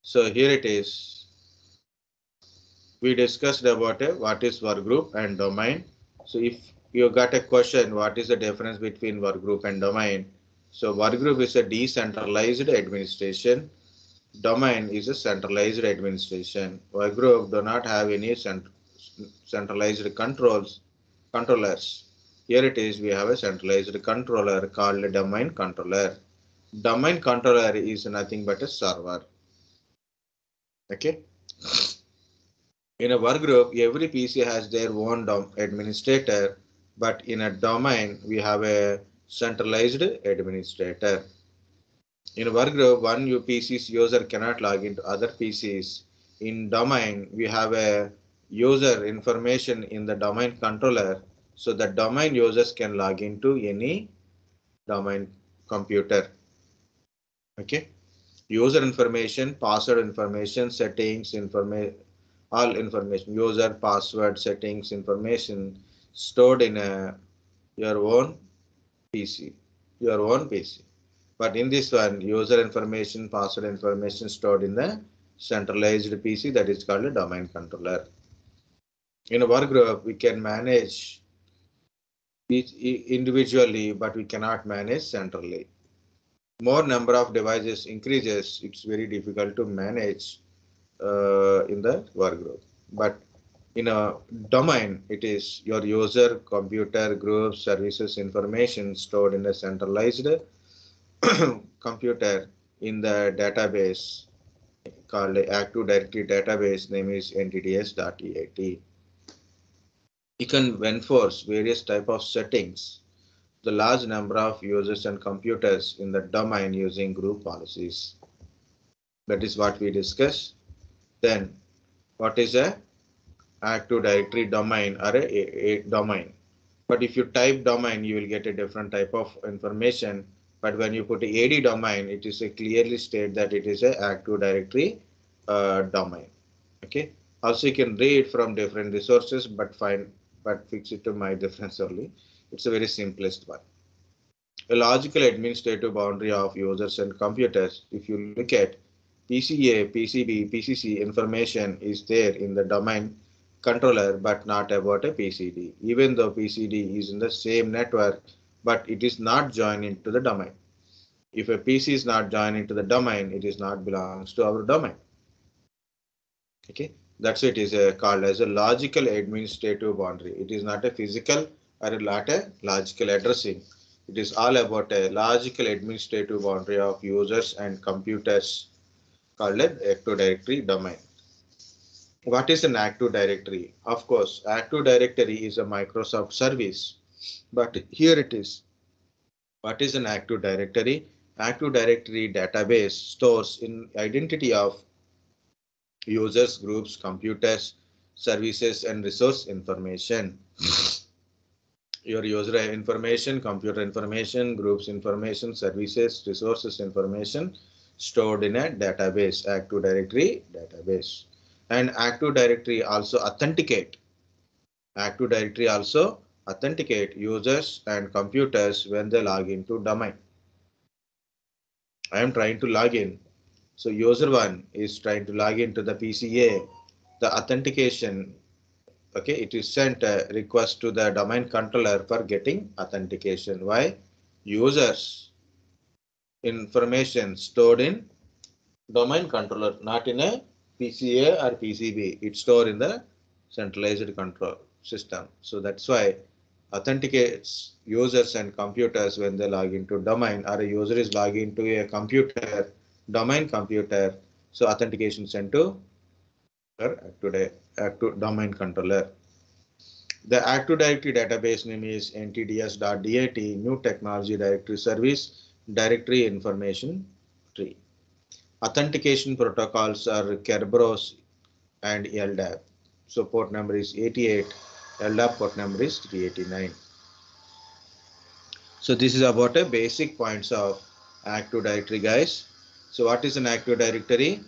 So here it is. We discussed about what is work group and domain. So if you got a question, what is the difference between work group and domain? So work group is a decentralized administration. Domain is a centralized administration. Work group do not have any centralized controllers. Here it is, we have a centralized controller called a domain controller. Domain controller is nothing but a server. Okay. In a work group, every PC has their own administrator, but in a domain, we have a centralized administrator. In a work group, one PC's user cannot log into other PCs. In domain, we have a user information in the domain controller, so the domain users can log into any domain computer. Okay. User information, password information, settings, all information, user, password, settings, information stored in your own PC, your own PC. But in this one, user information, password information stored in the centralized PC, that is called a domain controller. In a work group, we can manage each individually, but we cannot manage centrally. More number of devices increases, it's very difficult to manage in the work group. But in a domain, it is your user, computer, group, services information stored in a centralized computer in the database called Active Directory database, name is NTDS.DIT. You can enforce various type of settings, the large number of users and computers in the domain using group policies. That is what we discussed. Then what is a Active Directory domain or a domain? But if you type domain, you will get a different type of information. But when you put a AD domain, it is a clearly state that it is a Active Directory domain. Okay. Also, you can read from different resources, but fix it to my difference only. It's a very simplest one. A logical administrative boundary of users and computers. If you look at PCA, PCB, PCC information is there in the domain controller, but not about a PCD. Even though PCD is in the same network, but it is not joined into the domain. If a PC is not joined into the domain, it is not belongs to our domain. Okay, that's it is called as a logical administrative boundary. It is not a physical or not a logical addressing. It is all about a logical administrative boundary of users and computers called an Active Directory domain. What is an Active Directory? Of course, Active Directory is a Microsoft service, but here it is. What is an Active Directory? Active Directory database stores in identity of users, groups, computers, services, and resource information. Your user information, computer information, groups information, services, resources information stored in a database, Active Directory database. And Active Directory also authenticate. Active Directory also authenticate users and computers when they log into domain. I am trying to log in. So user 1 is trying to log into the PCA. The authentication, okay, it is sent a request to the domain controller for getting authentication. Why? Users information stored in domain controller, not in a PCA or PCB. It's stored in the centralized control system. So that's why authenticates users and computers when they log into domain, or a user is logging into a computer, domain computer. So authentication sent to active domain controller. The Active Directory database name is NTDS.DIT, New Technology Directory Service, Directory Information Tree. Authentication protocols are Kerberos and LDAP. So port number is 88, LDAP port number is 389. So this is about a basic points of Active Directory, guys. So what is an Active Directory?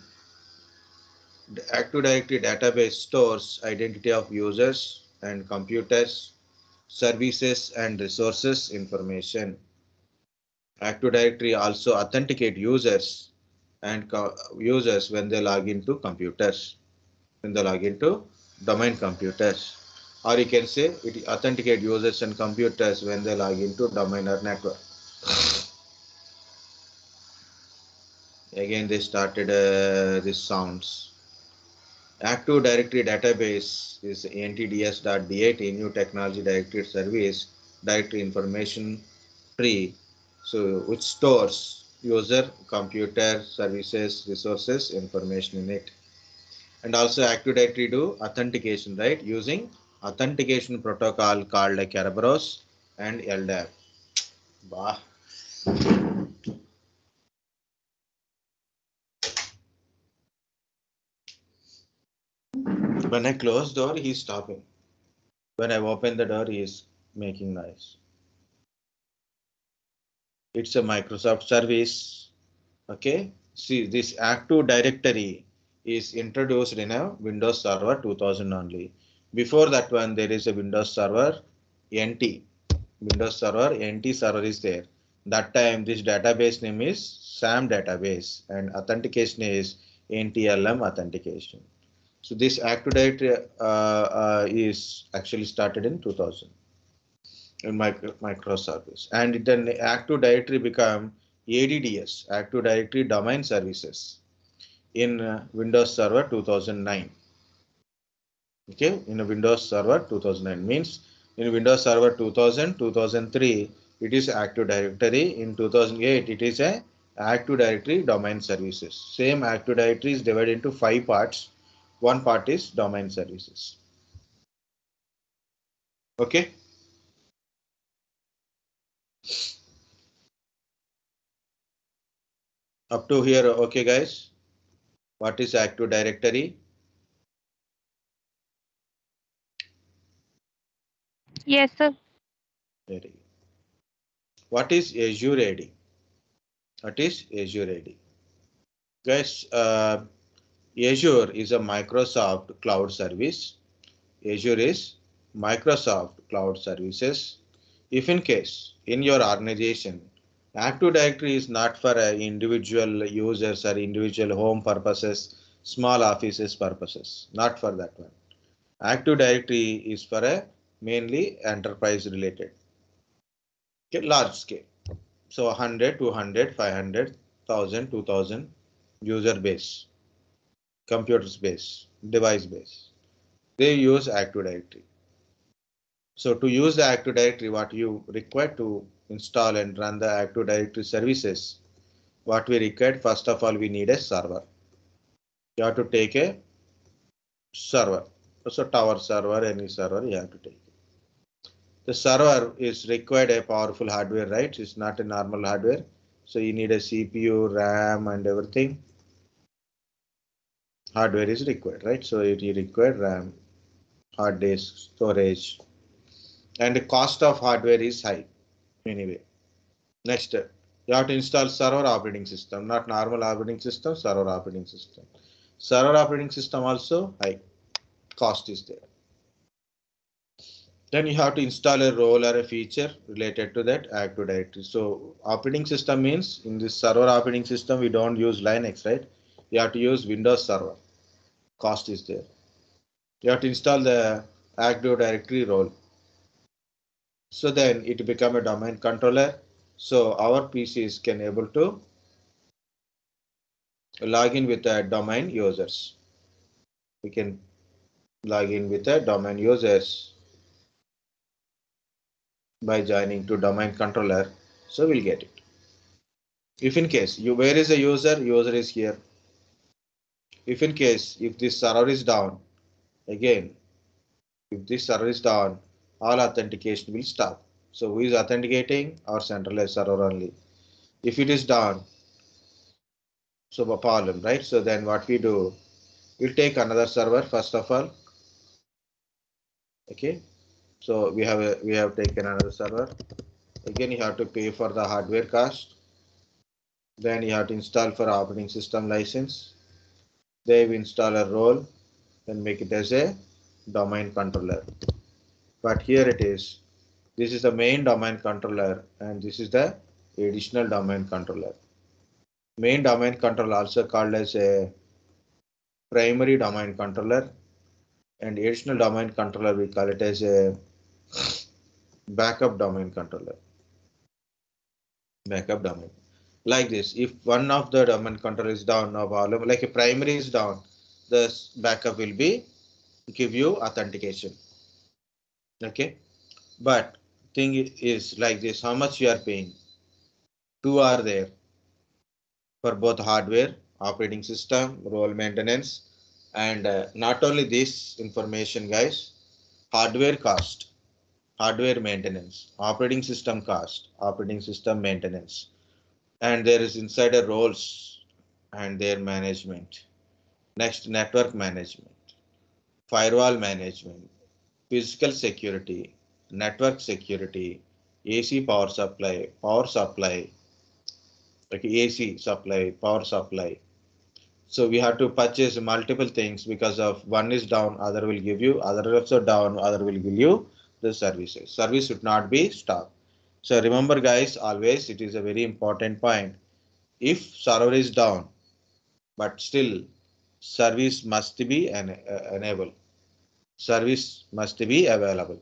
The Active Directory database stores identity of users and computers, services and resources information. Active Directory also authenticate users and users when they log into computers, when they log into domain computers. Or you can say it authenticate users and computers when they log into domain or network. Again, they started these sounds. Active Directory database is NTDS.DIT, New Technology Directory Service, Directory Information Tree, so which stores user, computer, services, resources, information in it. And also Active Directory do authentication, right, using authentication protocol called like Kerberos and LDAP. Bah. When I close door, he's stopping. When I open the door, he is making noise. It's a Microsoft service. Okay. See, this Active Directory is introduced in a Windows Server 2000 only. Before that one, there is a Windows Server NT. Windows Server NT server is there. That time, this database name is SAM database and authentication is NTLM authentication. So this Active Directory is actually started in 2000 in microservice, and then Active Directory become ADDS, Active Directory Domain Services, in Windows Server 2009. Okay, in a Windows Server 2009 means in Windows Server 2000, 2003 it is Active Directory. In 2008 it is a Active Directory Domain Services. Same Active Directory is divided into 5 parts. One part is Domain Services. Okay. Up to here, okay guys. What is Active Directory? Yes, sir. Very good. What is Azure AD? What is Azure AD? Guys, Azure is a Microsoft cloud service. Azure is Microsoft cloud services. If in case in your organization, Active Directory is not for individual users or individual home purposes, small offices purposes, not for that one. Active Directory is for a mainly enterprise related, okay, large scale. So 100, 200, 500, 1000, 2000 user base, computers base, device base. They use Active Directory. So to use the Active Directory, what you require to install and run the Active Directory services, what we require, first of all, we need a server. You have to take a server. So tower server, any server you have to take. The server is required a powerful hardware, right? It's not a normal hardware. So you need a CPU, RAM, and everything. Hardware is required, right? So it require RAM, hard disk, storage, and the cost of hardware is high anyway. Next, you have to install server operating system, not normal operating system, server operating system. Server operating system also high, cost is there. Then you have to install a role or a feature related to that Active Directory. So operating system means in this server operating system, we don't use Linux, right? You have to use Windows Server. Cost is there. You have to install the Active Directory role. So then it become a domain controller. So our PCs can able to log in with the domain users. We can log in with the domain users by joining to domain controller. So we'll get it. If in case you where is the user? User is here. If in case if this server is down, again if this server is down, all authentication will stop. So who is authenticating? Our centralized server only. If it is down, so a problem, right? So then what we do, we'll take another server first of all. Okay, so we have taken another server. Again, you have to pay for the hardware cost. Then you have to install for operating system license. They will install a role and make it as a domain controller. But here it is. This is the main domain controller and this is the additional domain controller. Main domain controller, also called as a primary domain controller, and additional domain controller we call it as a backup domain controller. Backup domain. Like this, if one of the domain controller is down, no problem. Like a primary is down, the backup will be give you authentication. Okay, but thing is like this: how much you are paying? Two are there for both hardware, operating system, role maintenance, and not only this information, guys. Hardware cost, hardware maintenance, operating system cost, operating system maintenance, and there is insider roles and their management. Next, network management, firewall management, physical security, network security, AC power supply, like AC supply, power supply. So we have to purchase multiple things because of one is down, other will give you, other also down, other will give you the services. Service should not be stopped. So remember guys, always it is a very important point. If server is down, but still service must be enabled. Service must be available.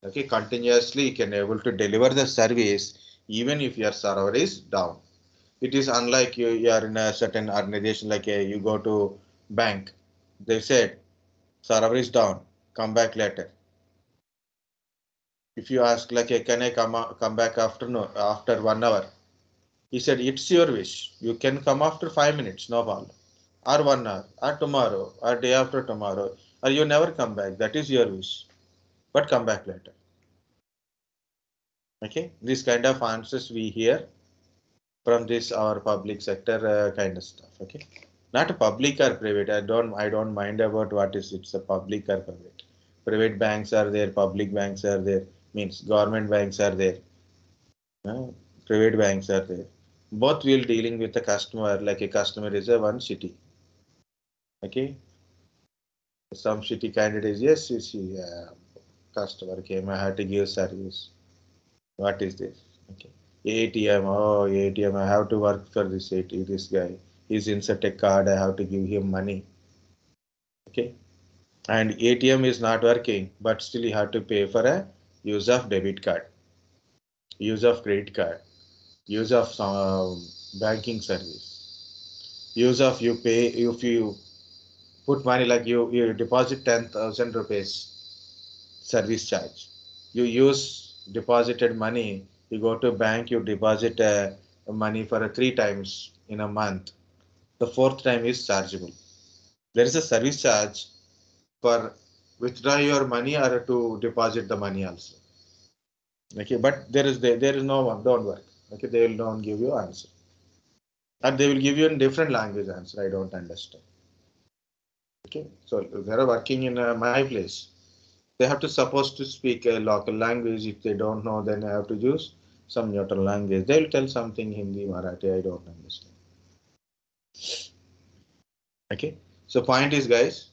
Okay, continuously you can able to deliver the service even if your server is down. It is unlike you are in a certain organization like you go to bank. They said server is down, come back later. If you ask like can I come back after no after 1 hour? He said it's your wish. You can come after 5 minutes, no problem. Or 1 hour, or tomorrow, or day after tomorrow, or you never come back. That is your wish. But come back later. Okay, this kind of answers we hear from this our public sector kind of stuff. Okay, not public or private. I don't mind about what is it's a public or private. Private banks are there, public banks are there, means government banks are there, uh, private banks are there. Both will dealing with the customer like a customer is a one city. Okay, some city candidates yes, you see, customer came, I had to give service. What is this? Okay. ATM, oh ATM, I have to work for this ATM, this guy. He's insert a card, I have to give him money. Okay. And ATM is not working, but still you have to pay for a use of debit card, use of credit card, use of some banking service, use of you pay if you put money like you deposit 10,000 rupees service charge. You use deposited money, you go to bank, you deposit money for 3 times in a month. The fourth time is chargeable. There is a service charge for withdraw your money or to deposit the money also. Okay, but there is no one, don't work. Okay, they will don't give you answer. And they will give you in different language answer. I don't understand. Okay, so they are working in my place. They have to supposed to speak a local language. If they don't know, then I have to use some neutral language. They'll tell something Hindi, Marathi. I don't understand. Okay. So point is, guys,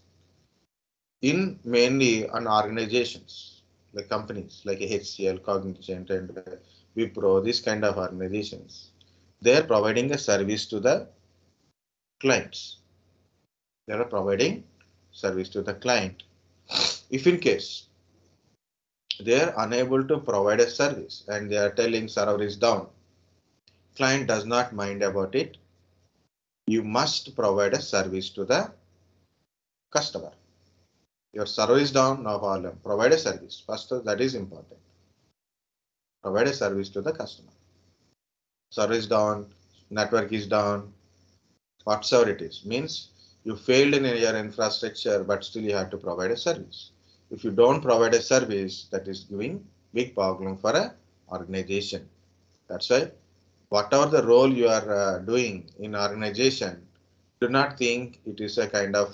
in mainly on organizations like companies like HCL, Cognizant, and Wipro, this kind of organizations, they are providing a service to the clients. They are providing service to the client. If in case they are unable to provide a service and they are telling server is down, client does not mind about it. You must provide a service to the customer. Your server is down, no problem. Provide a service. First, that is important. Provide a service to the customer. Server is down, network is down, whatsoever it is. Means you failed in your infrastructure, but still you have to provide a service. If you don't provide a service, that is giving big problem for a organization. That's why whatever the role you are doing in organization, do not think it is a kind of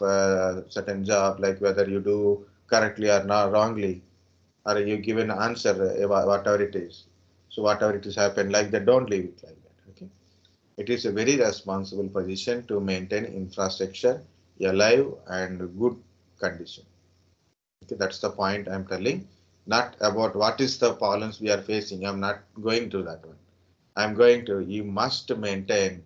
certain job like whether you do correctly or not wrongly, or you give an answer whatever it is. So whatever it is happened like that, don't leave it like that. Okay, it is a very responsible position to maintain infrastructure alive and good condition. Okay, that's the point I'm telling. Not about what is the problems we are facing. I'm not going to that one. I'm going to. You must maintain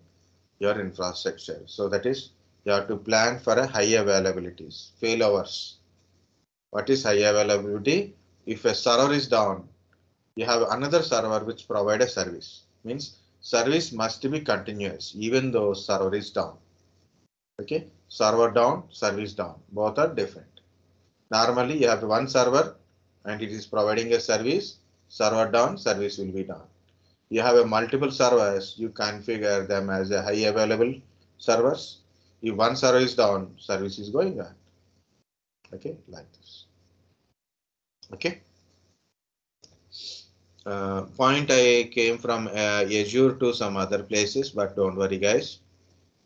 your infrastructure. So that is, you have to plan for a high availabilities, failovers. What is high availability? If a server is down, you have another server which provide a service. Means service must be continuous even though server is down. Okay, server down, service down, both are different. Normally you have one server and it is providing a service, server down, service will be down. You have a multiple servers, you configure them as a high available servers. If one server is down, service is going on. Okay, like this. Okay. Point I came from Azure to some other places, but don't worry, guys.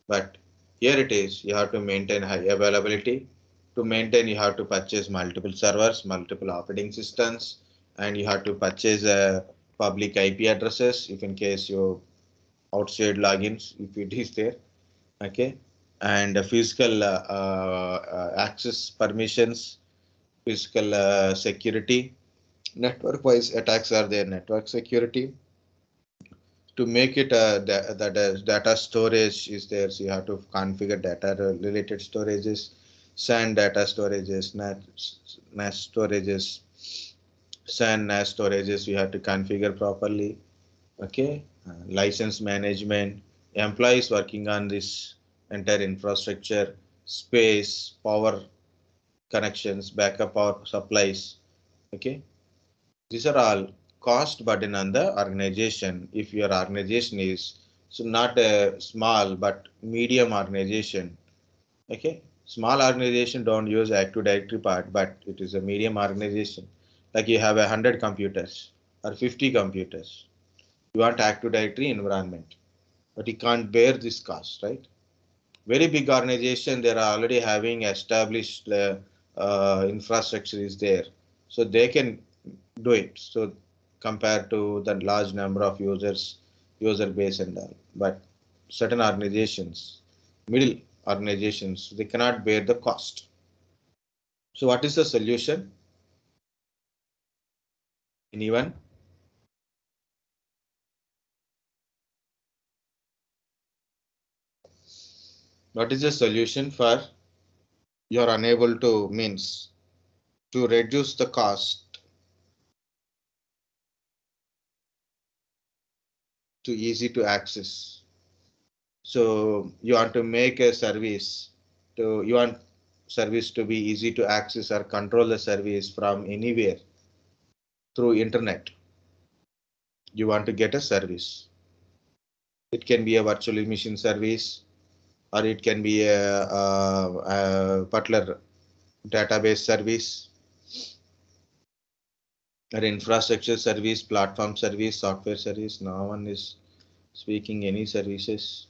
But here it is. You have to maintain high availability. To maintain, you have to purchase multiple servers, multiple operating systems, and you have to purchase public IP addresses if in case you outside logins, if it is there. Okay, and physical access permissions, physical security. Network wise attacks are there, network security. To make it the data storage is there, so you have to configure data related storages, SAN data storages, NAS storages, SAN NAS storages, you have to configure properly. Okay, license management, employees working on this entire infrastructure, space, power connections, backup power supplies. Okay, these are all cost burden on the organization. If your organization is so not a small but medium organization, okay, small organization don't use Active Directory part, but it is a medium organization. Like you have 100 computers or 50 computers, you want Active Directory environment, but you can't bear this cost, right? Very big organization, they are already having established infrastructure is there, so they can do it. So compared to the large number of users, user base and all, but certain organizations, middle organizations, they cannot bear the cost. So what is the solution? Anyone? What is the solution for you are unable to means to reduce the cost to easy to access? So you want to make a service to you want service to be easy to access or control the service from anywhere through internet. You want to get a service. It can be a virtual machine service, or it can be a particular database service, or infrastructure service, platform service, software service. No one is speaking any services.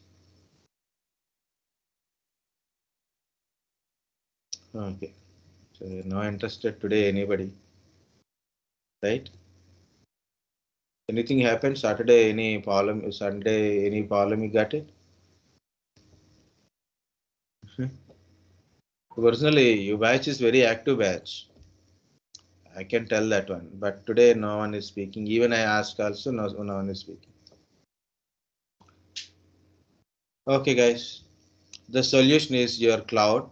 Okay, so no interested today anybody, right? Anything happened Saturday? Any problem? Sunday? Any problem? You got it? Personally, your batch is very active batch. I can tell that one. But today no one is speaking. Even I asked also, no one is speaking. Okay, guys. The solution is your cloud.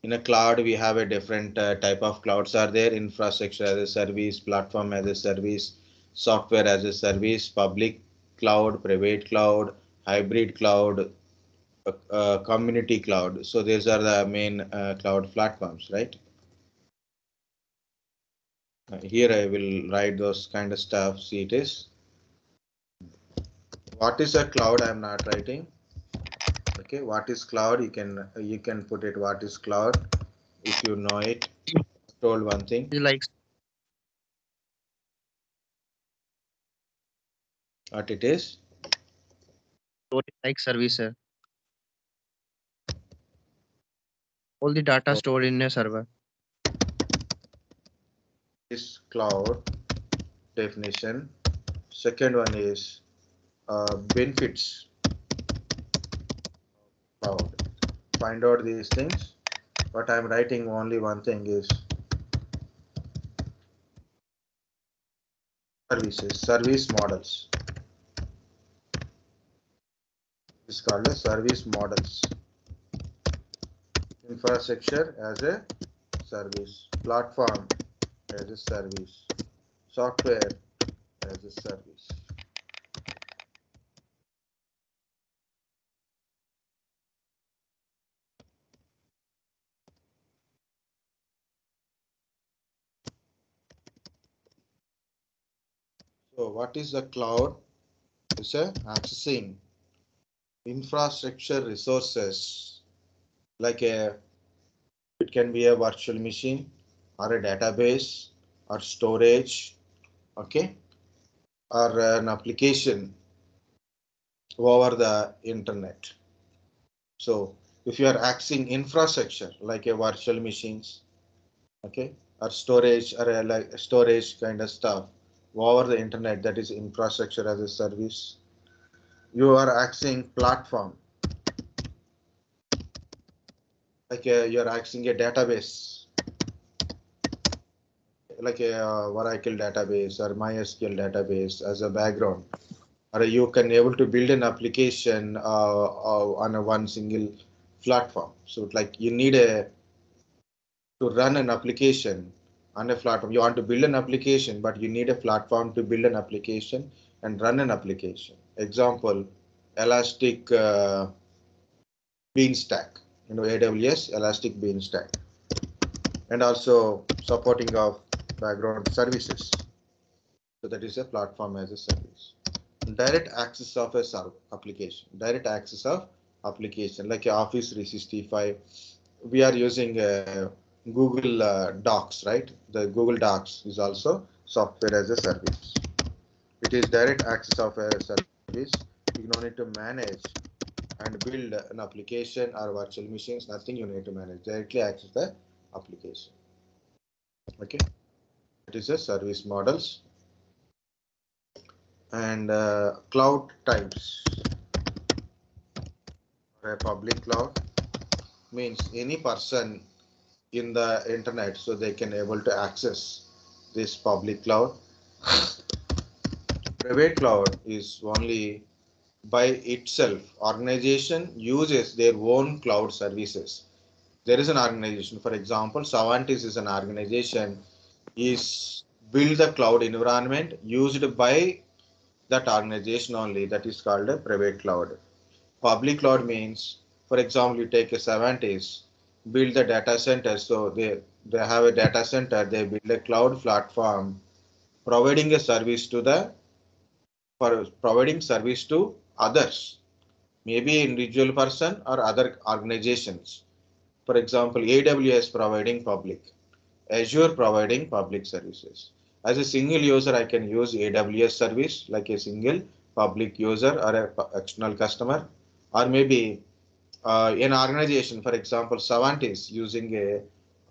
In a cloud, we have a different type of clouds are there: infrastructure as a service, platform as a service, software as a service, public cloud, private cloud, hybrid cloud, community cloud. So these are the main cloud platforms, right? Here I will write those kind of stuff. See, it is what is a cloud. I'm not writing. Okay, what is cloud? You can put it. What is cloud? If you know it. Told one thing. Is like What it is? storage like service. All the data So stored in a server. is cloud definition. Second one is benefits cloud. Find out these things. But I'm writing only one thing is services, service models. It's called a service models. Infrastructure as a service, platform as a service, software as a service. So what is the cloud? It's a accessing infrastructure resources like it can be a virtual machine or a database or storage, okay, or an application over the internet. So if you are accessing infrastructure like a virtual machines, okay, or storage or a, like storage kind of stuff over the internet, that is infrastructure as a service. You are accessing platform like you are accessing a database like a Oracle database or MySQL database as a background, or you can able to build an application on a one single platform. So like you need a to run an application on a platform. You want to build an application, but you need a platform to build an application and run an application. Example, Elastic Beanstalk, AWS Elastic Beanstalk, and also supporting of background services. So that is a platform as a service. Direct access of a application. Direct access of application like Office 365. We are using Google Docs, right? The Google Docs is also software as a service. It is direct access of a service. You don't need to manage and build an application or virtual machines. Nothing you need to manage. Directly access the application. Okay. It is a service models. And cloud types. A public cloud means any person in the internet, so they can able to access this public cloud. Private cloud is only by itself. Organization uses their own cloud services. There is an organization, for example, Savantis is an organization, is build the cloud environment used by that organization only. That is called a private cloud. Public cloud means, for example, you take a Savantis, build the data center. So they have a data center, they build a cloud platform, providing a service to the for providing service to others, maybe individual person or other organizations. For example, AWS providing public, Azure providing public services. As a single user, I can use AWS service like a single public user or a external customer, or maybe an organization, for example, Savantis using a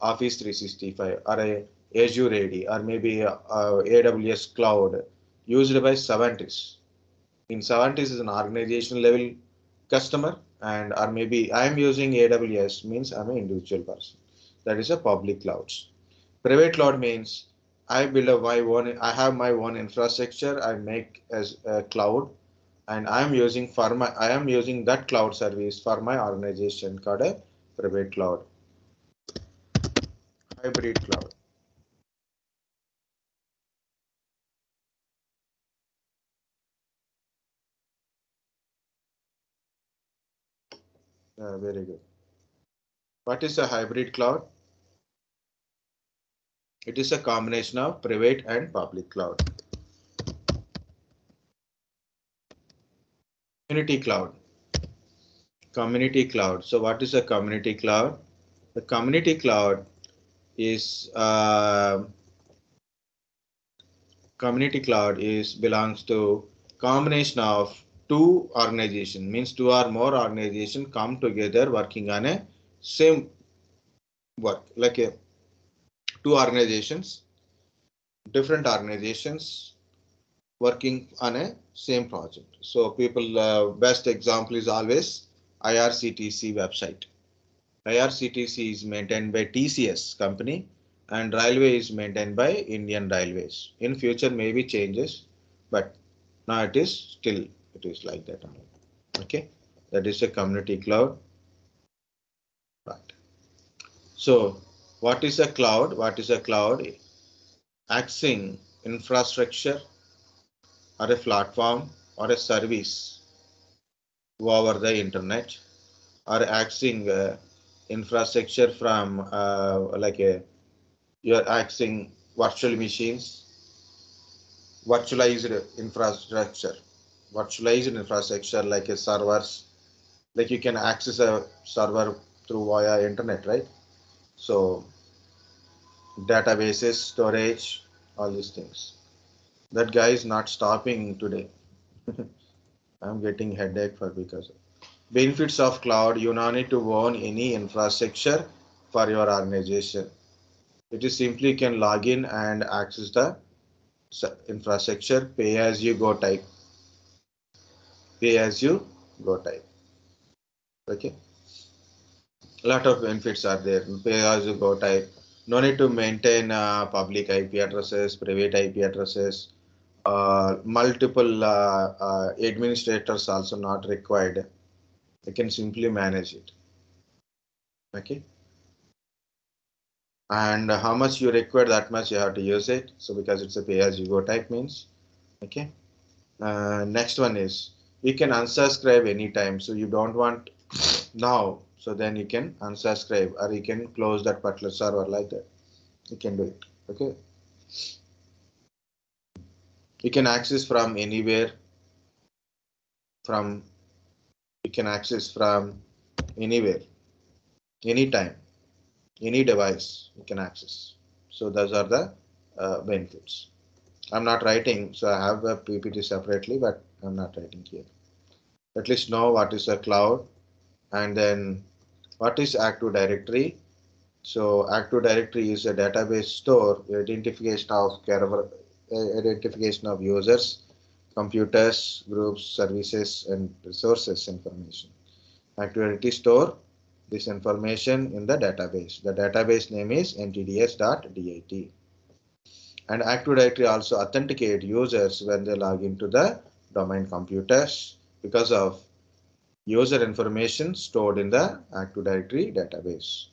Office 365 or a Azure AD or maybe AWS cloud used by Savantis. In Savantis is an organization level customer, and or maybe I am using AWS means I'm an individual person. That is a public clouds. Private cloud means I have my own infrastructure, I make as a cloud, and I am using that cloud service for my organization called a private cloud. Hybrid cloud. Very good. What is a hybrid cloud? It is a combination of private and public cloud. Community cloud. Community cloud. So what is a community cloud? The community cloud is belongs to combination of two organization, means two or more organization come together working on a same work, like a two organizations, different organizations working on a same project. So people best example is always IRCTC website. IRCTC is maintained by TCS company and railway is maintained by Indian Railways. In future maybe changes, but now it is still it is like that. Okay. that is a community cloud. Right. So what is a cloud? What is a cloud? Accessing infrastructure or a platform or a service over the internet, or accessing infrastructure from like a you're accessing virtual machines, virtualized infrastructure, virtualized infrastructure like a servers, like you can access a server through via internet, right? So databases, storage, all these things. That guy is not stopping today. I'm getting headache for because of benefits of cloud. You don't need to own any infrastructure for your organization. It is simply you can log in and access the infrastructure, pay as you go type, pay as you go type. Okay, a lot of benefits are there. Pay as you go type. No need to maintain public IP addresses, private IP addresses. Multiple administrators also not required. You can simply manage it. Okay, and how much you require, that much you have to use it. So because it's a pay as you go type means. Okay. Next one is you can unsubscribe anytime. So you don't want now, so then you can unsubscribe or you can close that particular server like that. You can do it. Okay. You can access from anywhere, from you can access from anywhere, anytime, any device you can access. So those are the benefits. I'm not writing, so I have a PPT separately, but I'm not writing here. At least know what is a cloud, and then what is Active Directory. So Active Directory is a database store, identification of users, computers, groups, services, and resources information. Active Directory store this information in the database. The database name is NTDS.DIT. And Active Directory also authenticate users when they log into the domain computers because of user information stored in the Active Directory database.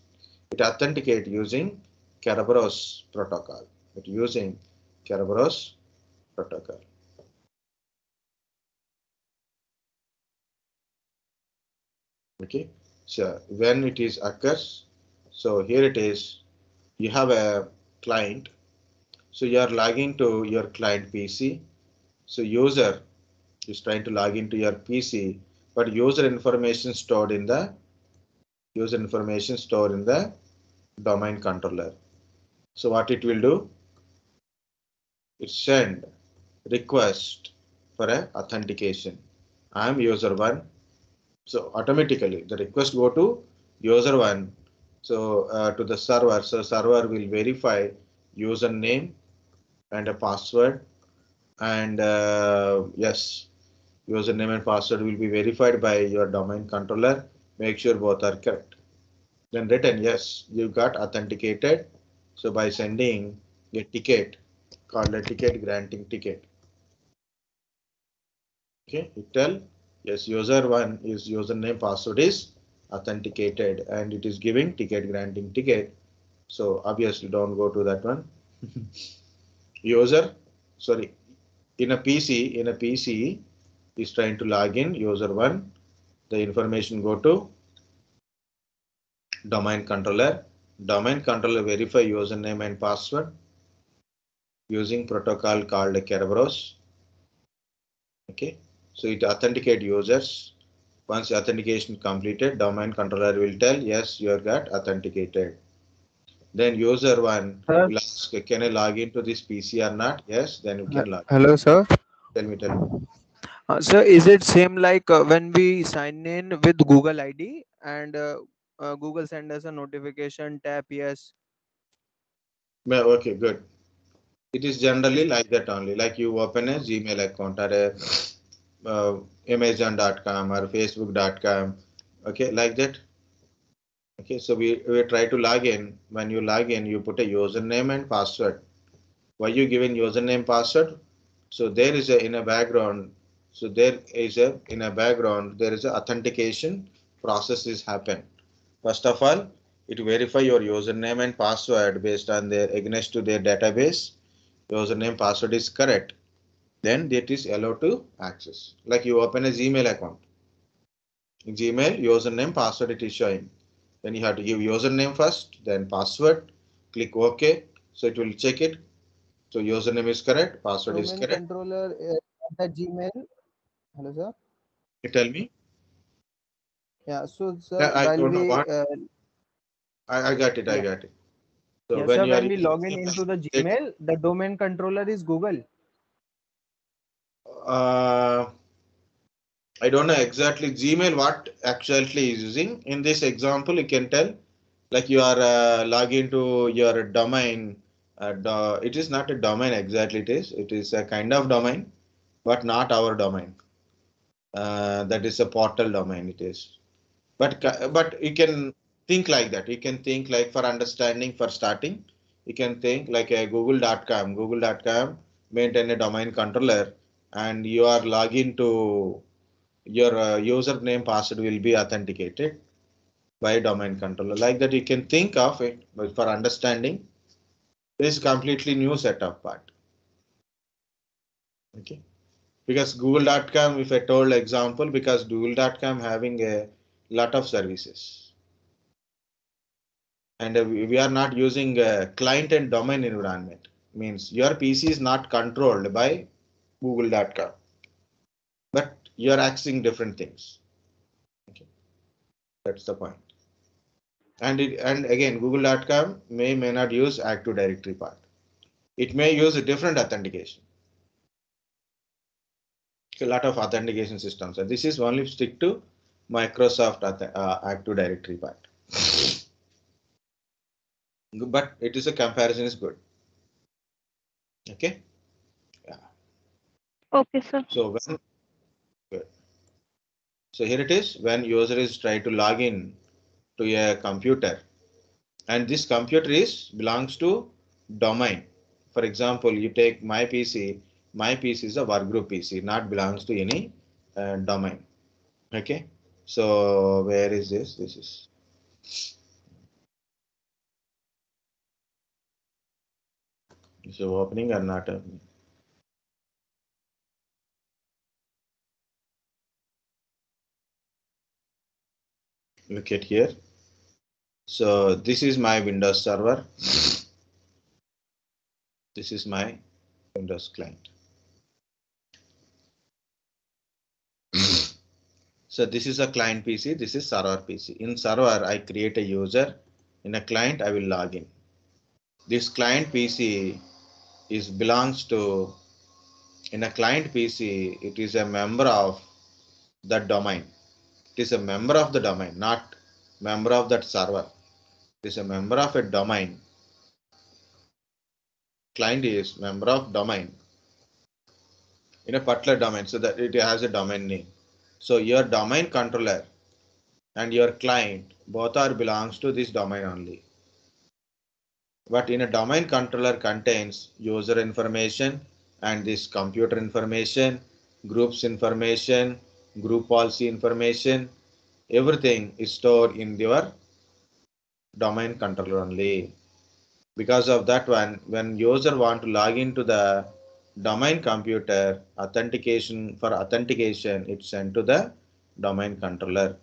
It authenticates using Kerberos protocol. It using Kerberos protocol. Okay. So when it is occurs, so here it is. You have a client. So you are logging to your client PC. So user is trying to log into your PC, but user information stored in the domain controller. So what it will do? It send request for a authentication. I am user one. So automatically the request go to user one. So to the server. So server will verify username and a password. And yes, username and password will be verified by your domain controller. Make sure both are correct. Then written, yes, you got authenticated. So by sending a ticket called a ticket granting ticket. Okay, you tell yes, user one is username password is authenticated and it is giving ticket granting ticket. So obviously don't go to that one. User, sorry, in a PC is trying to log in user one. The information go to domain controller. Domain controller verify username and password using protocol called Kerberos. Okay, so it authenticate users. Once authentication completed, domain controller will tell yes, you have got authenticated. Then user one Sir, will ask, can I log into this PC or not? Yes, then you can log. hello, sir. Tell me. Sir, is it same like when we sign in with Google ID and Google send us a notification, tap yes? Okay, good. It is generally like that only. Like you open a Gmail account or a Amazon.com or Facebook.com. Okay, like that. Okay, so we try to log in. When you log in, you put a username and password. Why you giving username password? So there is a in a background So there is in a background, there is a authentication process is happen. First of all, it verify your username and password based on their against to their database. Username password is correct. Then that is allowed to access. Like you open a Gmail account. Gmail username password it is showing. Then you have to give username first, then password. Click OK. So it will check it. So username is correct, password is Domain correct. controller at the Gmail. Hello, sir. You tell me. Yeah. So, sir, Yeah, I while don't know we what. I got it. I yeah, got it. So yeah, when sir, you are when we using log in the into the it, Gmail, the domain controller is Google. uh, I don't know exactly Gmail what actually is using. In this example, you can tell like you are log into your domain. It is not a domain exactly. It is a kind of domain, but not our domain. That is a portal domain. It is. But you can think like that. You can think like for understanding, for starting, you can think like a google.com. Google.com maintain a domain controller, and you are login to your username password will be authenticated by domain controller. Like that, you can think of it. But for understanding, this is completely new setup part. Okay, because google.com, if I told example, because google.com having a lot of services. And we are not using client and domain environment. Means your PC is not controlled by google.com, but you are accessing different things. Okay, that's the point. And again, google.com may not use active directory part. It may use a different authentication. A lot of authentication systems, and this is only stick to Microsoft active directory part. But it is a comparison is good. Okay, yeah. Okay, sir. So when good. So here it is when user is trying to log in to a computer, and this computer is belongs to domain. For example, you take my PC. My PC is a workgroup PC, not belongs to any domain. Okay. So where is this? This is opening or not opening? Look at here. So this is my Windows server. This is my Windows client. So this is a client PC. This is server PC. In server, I create a user. In a client, I will log in. This client PC is belongs to in a client PC. It is a member of that domain. It is a member of the domain, not member of that server. It is a member of a domain. Client is member of domain in a particular domain, so that it has a domain name. So your domain controller and your client both are belongs to this domain only. But in a domain controller contains user information and this computer information, groups information, group policy information, everything is stored in your domain controller only. Because of that one, when user want to log into the domain computer, authentication, it's sent to the domain controller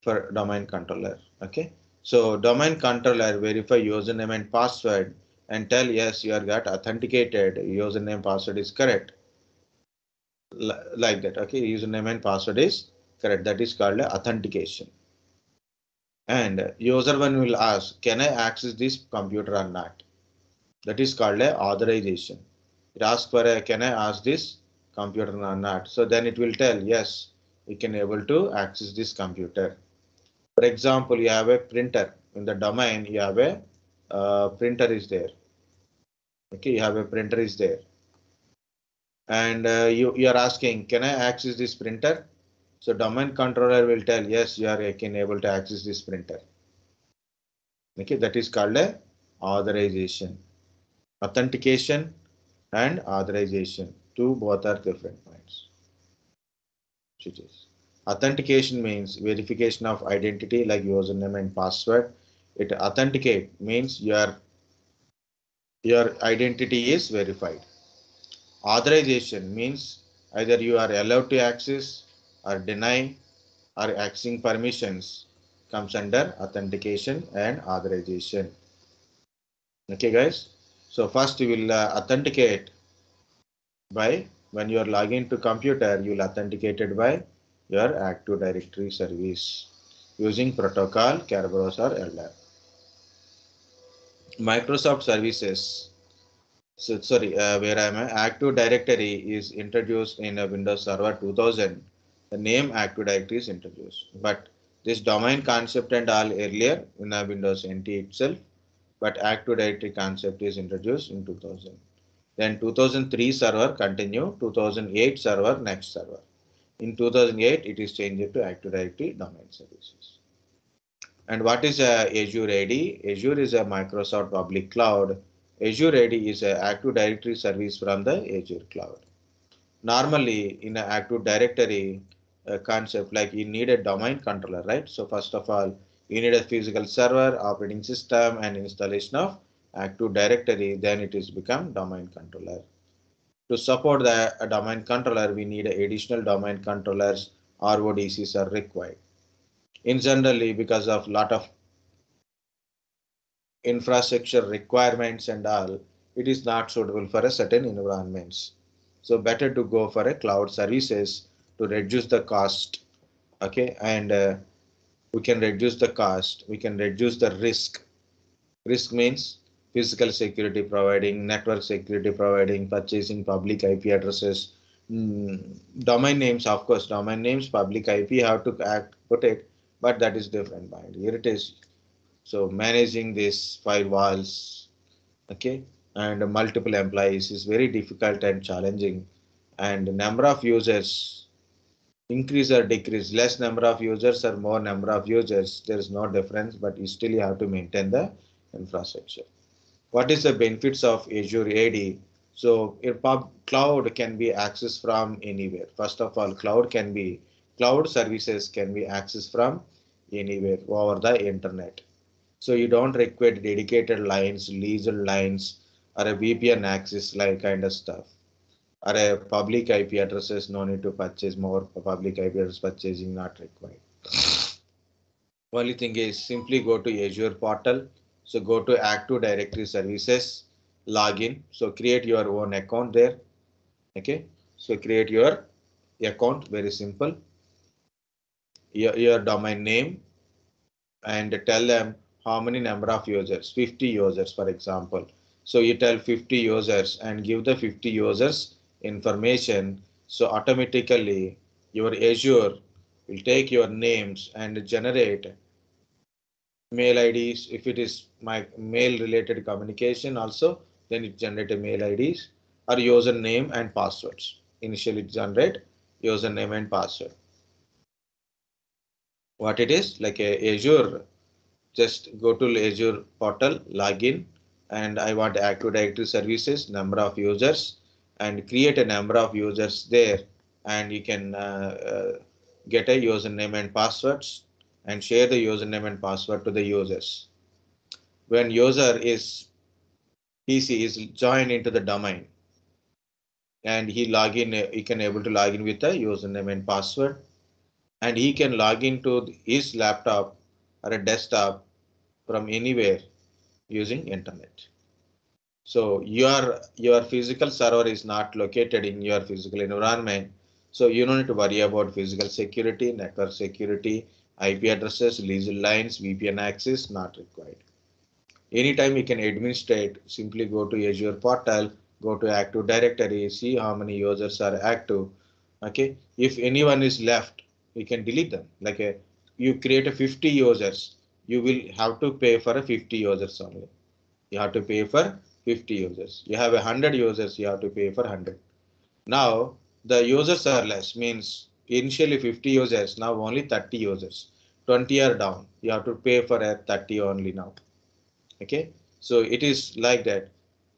for domain controller. Okay. So domain controller verify username and password and tell yes, you are got authenticated, username password is correct. Like that. Okay. Username and password is correct. That is called authentication. And user one will ask, can I access this computer or not? That is called authorization. It asks for a, can I ask this computer or not? So then it will tell yes, you can able to access this computer. For example, you have a printer in the domain. You have a printer is there. Okay, you have a printer is there, and you are asking, can I access this printer? So domain controller will tell yes, you are can able to access this printer. Okay, that is called a authorization, authentication, and authorization. Two both are different. switches. Authentication means verification of identity like username and password. It authenticate means your identity is verified. Authorization means either you are allowed to access or deny or accessing permissions comes under authentication and authorization. Okay, guys. So first you will authenticate by when you are logging to computer, you will authenticate it by your Active Directory service using protocol Kerberos or LDAP. Microsoft services. So sorry, where am I? Active Directory is introduced in a Windows Server 2000. The name Active Directory is introduced, but this domain concept and all earlier in a Windows NT itself, but Active Directory concept is introduced in 2000. Then 2003 server continue, 2008 server next server. In 2008 it is changed to Active Directory domain services. And what is Azure AD? Azure is a Microsoft public cloud. Azure AD is an Active Directory service from the Azure cloud. Normally in an Active Directory concept, like you need a domain controller, right? So first of all, you need a physical server, operating system, and installation of Active Directory. Then it is become domain controller. To support the domain controller, we need additional domain controllers. RODCs are required. In generally, because of lot of infrastructure requirements and all, it is not suitable for a certain environments. So better to go for a cloud services to reduce the cost. Okay, and we can reduce the cost. We can reduce the risk. Risk means physical security providing, network security providing, purchasing public IP addresses, domain names. Of course, domain names, public IP have to put it, but that is different. Mind here it is. So managing these firewalls, okay, and multiple employees is very difficult and challenging. And number of users increase or decrease, less number of users or more number of users, there is no difference, but you still have to maintain the infrastructure. What is the benefits of Azure AD? So your cloud can be accessed from anywhere. First of all, cloud services can be accessed from anywhere over the internet. So you don't require dedicated lines, leased lines, or a VPN access like kind of stuff, or a public IP addresses. No need to purchase more public IP address purchasing not required. Only thing is simply go to Azure portal. So go to Active Directory Services, login. So create your own account there. Okay. So create your account, very simple. Your domain name and tell them how many number of users, 50 users for example. So you tell 50 users and give the 50 users information. So automatically your Azure will take your names and generate mail IDs. If it is my mail related communication also, then it generate a mail IDs or username and passwords. Initially it generate username and password. What it is like a Azure, just go to Azure portal, login, and I want Active Directory services, number of users, and create a number of users there, and you can get a username and passwords and share the username and password to the users. When user is PC is joined into the domain and he can able to log in with a username and password, and he can log into his laptop or a desktop from anywhere using internet. So your physical server is not located in your physical environment. So you don't need to worry about physical security, network security, IP addresses, leased lines, VPN access not required. Anytime you can administrate, simply go to Azure portal, go to Active Directory, see how many users are active. Okay, if anyone is left, you can delete them. Like you create a 50 users, you will have to pay for a 50 users only. You have to pay for 50 users. You have 100 users, you have to pay for 100. Now the users are less, means initially 50 users, now only 30 users. 20 are down. You have to pay for a 30 only now. Okay, so it is like that.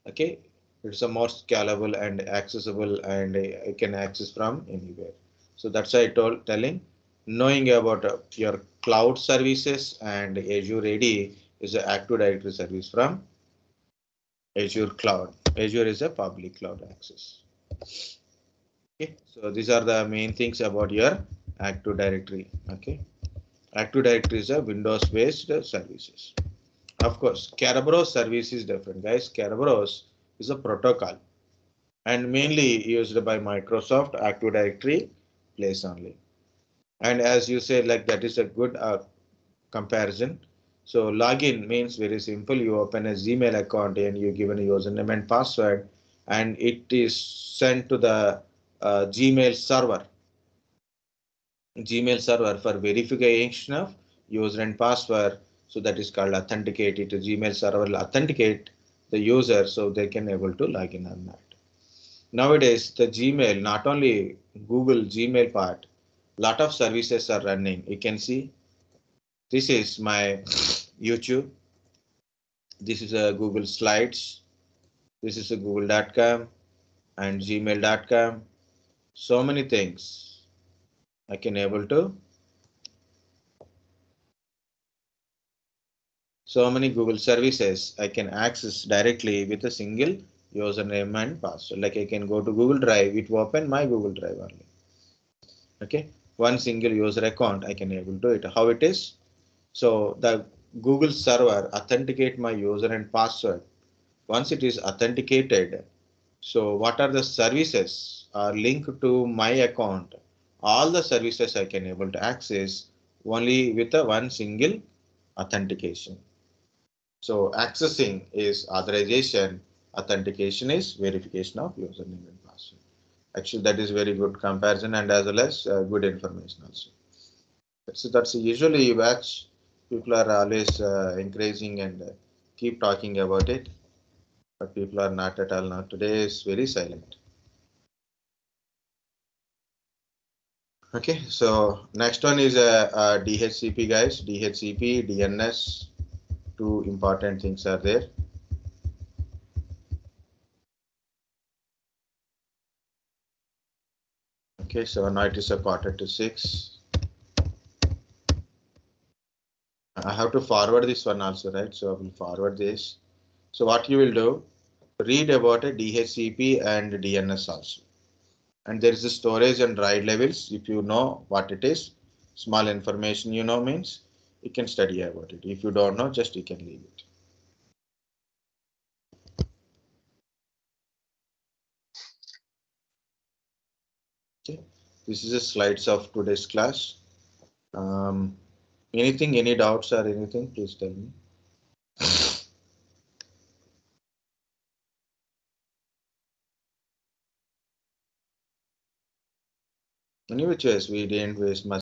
Okay, it's a more scalable and accessible, and you can access from anywhere. So that's why telling knowing about your cloud services, and Azure AD is an Active Directory service from Azure Cloud. Azure is a public cloud access. Okay, so these are the main things about your Active Directory. Okay, Active Directory is a Windows-based services. Of course, Kerberos service is different, guys. Kerberos is a protocol and mainly used by Microsoft Active Directory place only. And as you said, like that is a good comparison. So login means very simple. You open a Gmail account and you give a username and password, and it is sent to the Gmail server. Gmail server for verification of user and password. So that is called authenticate. It Gmail server will authenticate the user so they can able to log in on that. Nowadays, the Gmail, not only Google Gmail part, lot of services are running. You can see this is my YouTube. This is a Google Slides. This is a Google.com and Gmail.com. So many things I can able to. So many Google services I can access directly with a single username and password. Like I can go to Google Drive, it will open my Google Drive only. Okay, one single user account I can able to it. How it is? So the Google server authenticate my user and password. Once it is authenticated, so what are the services are linked to my account? All the services I can able to access only with a one single authentication. So accessing is authorization, authentication is verification of username and password. Actually, that is very good comparison and as well as good information also. That's usually watch people are always encouraging and keep talking about it, but people are not at all now. Today is very silent. Okay, so next one is DHCP, guys. DHCP, DNS, two important things are there. Okay, so now it is a quarter to 6. I have to forward this one also, right? So I will forward this. So what you will do, read about a DHCP and DNS also. And there is a storage and write levels. If you know what it is, small information you know means you can study about it. If you don't know, just you can leave it. Okay, this is the slides of today's class. Anything, any doubts or anything, please tell me. Any which ways we didn't waste much